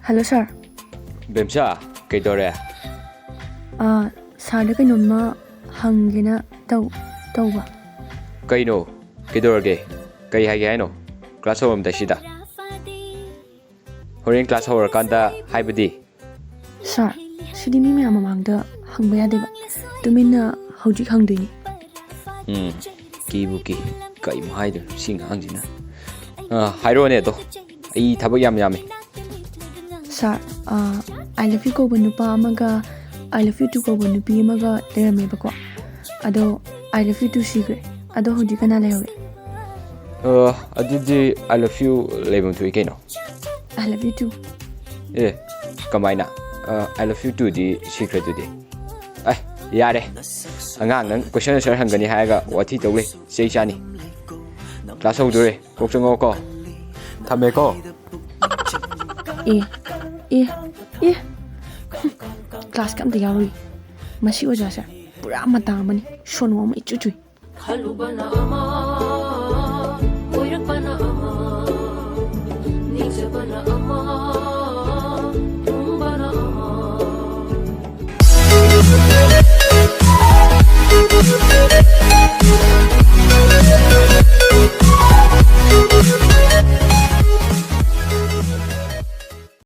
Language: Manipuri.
Hello, sir. ꯕꯦꯝꯆꯥ ꯀꯩꯗꯧꯔꯦ ꯁꯥꯔꯗ ꯀꯩꯅꯣꯝꯃ ꯍꯪꯒꯦꯅ ꯇꯧꯕ. ꯀꯩꯅꯣ ꯀꯩꯗꯧꯔꯒꯦ ꯀꯩ ꯍꯥꯏꯒꯦ ꯍꯥꯏꯅꯣ ꯀ꯭ꯂꯥꯁ ꯍꯧꯔꯝꯗꯥꯏꯁꯤꯗ ꯍꯣꯔꯦꯟ ꯀ꯭ꯂꯥꯁ ꯍꯧꯔꯀꯥꯟꯗ ꯍꯥꯏꯕꯗꯤ ꯁꯥꯔ, ꯁꯤꯗꯤ ꯃꯤ ꯃꯌꯥꯝ ꯃꯃꯥꯡꯗ ꯍꯪꯕ ꯌꯥꯗꯦꯕ. ꯇꯨꯃꯤꯟꯅ ꯍꯧꯖꯤꯛ ꯍꯪꯗꯣꯏꯅꯤ. ꯀꯤꯕꯨ ꯀꯤ ꯀꯩꯃꯨꯛ ꯍꯥꯏꯗꯣꯏꯅꯣ ꯁꯤ ꯉꯥꯡꯁꯤꯅ ꯍꯥꯏꯔꯛꯑꯣꯅꯦ ꯑꯗꯣ ꯑꯩ ꯊꯕꯛ ꯌꯥꯝꯃꯤ. ꯁꯥꯔ, I love you ꯀꯧꯕ ꯅꯨꯄꯥ ꯑꯃꯒ I love you too ꯀꯧꯕ ꯅꯨꯄꯤ ꯑꯃꯒ ꯂꯩꯔꯝꯃꯦꯕꯀꯣ. ꯑꯗꯣ I love you too ꯁꯤꯈ꯭ꯔꯦ. ꯑꯗꯣ ꯍꯧꯖꯤꯛ ꯀꯅꯥ ꯂꯩꯍꯧꯋꯦ? ꯑꯗꯨꯗꯤ I love you ꯂꯩꯐꯝ ꯊꯣꯛꯏ ꯀꯩꯅꯣ. I love you too. ꯀꯃꯥꯏꯅ I love you tooꯗꯤ ꯁꯤꯈ꯭ꯔꯦꯗꯨꯗꯤ. ꯌꯥꯔꯦ ꯑꯉꯥꯡ ꯅꯪ ꯀꯣꯏꯁꯟ ꯑꯟꯁꯔ ꯍꯪꯒꯅꯤ ꯍꯥꯏꯔꯒ ꯋꯥꯊꯤ ꯇꯧ ꯂꯩ ꯆꯩ ꯆꯥꯅꯤ. ꯀ꯭ꯂꯥꯁ ꯍꯧꯗꯣꯔꯦ ꯀꯣꯛ ꯆꯪꯉꯛꯑꯣꯀꯣ. ꯊꯝꯃꯦꯀꯣ. ꯀ꯭ꯂꯥꯁꯀ ꯑꯝꯇ ꯌꯥꯎꯔꯤ. ꯃꯁꯤ ꯑꯣꯖꯥꯁꯦ ꯄꯨꯔꯥ ꯃꯇꯥ ꯑꯃꯅꯤ. ꯁꯣꯅꯣ ꯑꯃ ꯏꯆꯨ ꯆꯨꯏ. ꯈꯜꯂꯨꯕꯅ ꯑꯃ ꯑꯣꯏꯔꯛꯄꯅ ꯑꯃ ꯅꯤꯡꯖꯕꯅ ꯑꯃ